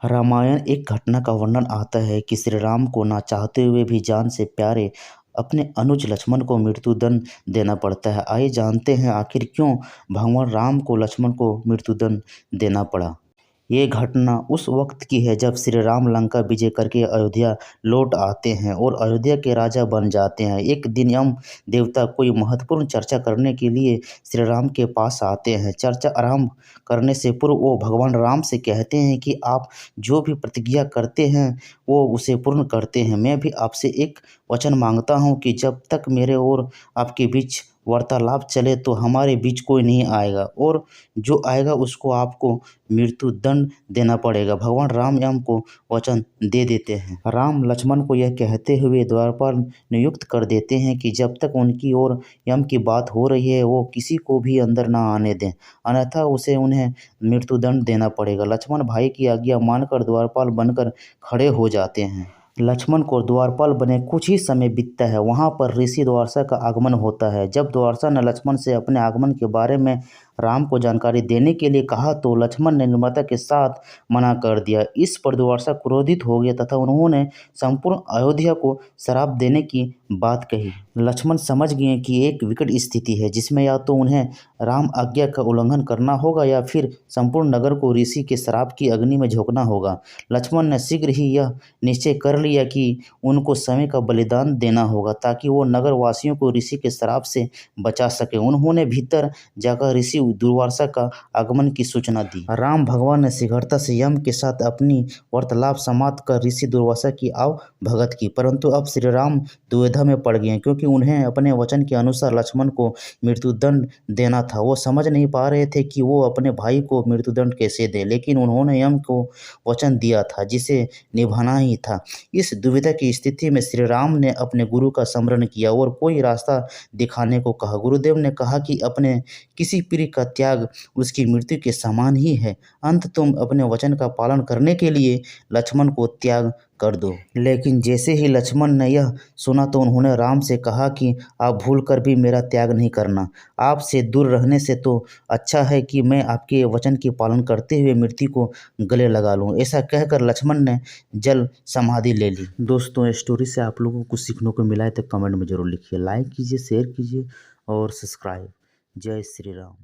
रामायण एक घटना का वर्णन आता है कि श्री राम को ना चाहते हुए भी जान से प्यारे अपने अनुज लक्ष्मण को मृत्युदंड देना पड़ता है। आइए जानते हैं आखिर क्यों भगवान राम को लक्ष्मण को मृत्युदंड देना पड़ा। ये घटना उस वक्त की है जब श्री राम लंका विजय करके अयोध्या लौट आते हैं और अयोध्या के राजा बन जाते हैं। एक दिन यम देवता कोई महत्वपूर्ण चर्चा करने के लिए श्री राम के पास आते हैं। चर्चा आरंभ करने से पूर्व वो भगवान राम से कहते हैं कि आप जो भी प्रतिज्ञा करते हैं वो उसे पूर्ण करते हैं। मैं भी आपसे एक वचन मांगता हूँ कि जब तक मेरे और आपके बीच वार्तालाप चले तो हमारे बीच कोई नहीं आएगा और जो आएगा उसको आपको मृत्यु दंड देना पड़ेगा। भगवान राम यम को वचन दे देते हैं। राम लक्ष्मण को यह कहते हुए द्वारपाल नियुक्त कर देते हैं कि जब तक उनकी और यम की बात हो रही है वो किसी को भी अंदर ना आने दें, अन्यथा उसे उन्हें मृत्युदंड देना पड़ेगा। लक्ष्मण भाई की आज्ञा मानकर द्वारपाल बनकर खड़े हो जाते हैं। लक्ष्मण को द्वारपाल बने कुछ ही समय बीतता है। वहां पर ऋषि दुर्वासा का आगमन होता है। जब दुर्वासा ने लक्ष्मण से अपने आगमन के बारे में राम को जानकारी देने के लिए कहा तो लक्ष्मण ने निर्ममता के साथ मना कर दिया। इस पर दुर्वासा क्रोधित हो गया तथा उन्होंने संपूर्ण अयोध्या को श्राप देने की बात कही। लक्ष्मण समझ गए कि एक विकट स्थिति है जिसमें या तो उन्हें राम आज्ञा का उल्लंघन करना होगा या फिर संपूर्ण नगर को ऋषि के श्राप की अग्नि में झोंकना होगा। लक्ष्मण ने शीघ्र ही यह निश्चय कर लिया कि उनको समय का बलिदान देना होगा ताकि वो नगर वासियों को ऋषि के श्राप से बचा सके। उन्होंने भीतर जाकर ऋषि दुर्वासा का आगमन की सूचना दी। राम भगवान ने शीघ्रता से यम के साथ अपनी वार्तालाप समाप्त कर ऋषि दुर्वासा की आव भगत की, परंतु अब श्री राम दुविधा में पड़ गए क्योंकि उन्हें अपने वचन के अनुसार लक्ष्मण को मृत्युदंड देना था। वो समझ नहीं पा रहे थे कि वो अपने भाई को मृत्युदंड कैसे दे, लेकिन उन्होंने यम को वचन दिया था जिसे निभाना ही था। इस दुविधा की स्थिति में श्री राम ने अपने गुरु का स्मरण किया और कोई रास्ता दिखाने को कहा। गुरुदेव ने कहा कि अपने किसी प्रिय का त्याग उसकी मृत्यु के समान ही है। अंत तुम अपने वचन का पालन करने के लिए लक्ष्मण को त्याग कर दो। लेकिन जैसे ही लक्ष्मण ने यह सुना तो उन्होंने राम से कहा कि आप भूल कर भी मेरा त्याग नहीं करना। आपसे दूर रहने से तो अच्छा है कि मैं आपके वचन के पालन करते हुए मृत्यु को गले लगा लूं। ऐसा कहकर लक्ष्मण ने जल समाधि ले ली। दोस्तों, स्टोरी से आप लोगों को कुछ सीखने को मिला है तो कमेंट में जरूर लिखिए, लाइक कीजिए, शेयर कीजिए और सब्सक्राइब। जय श्री राम।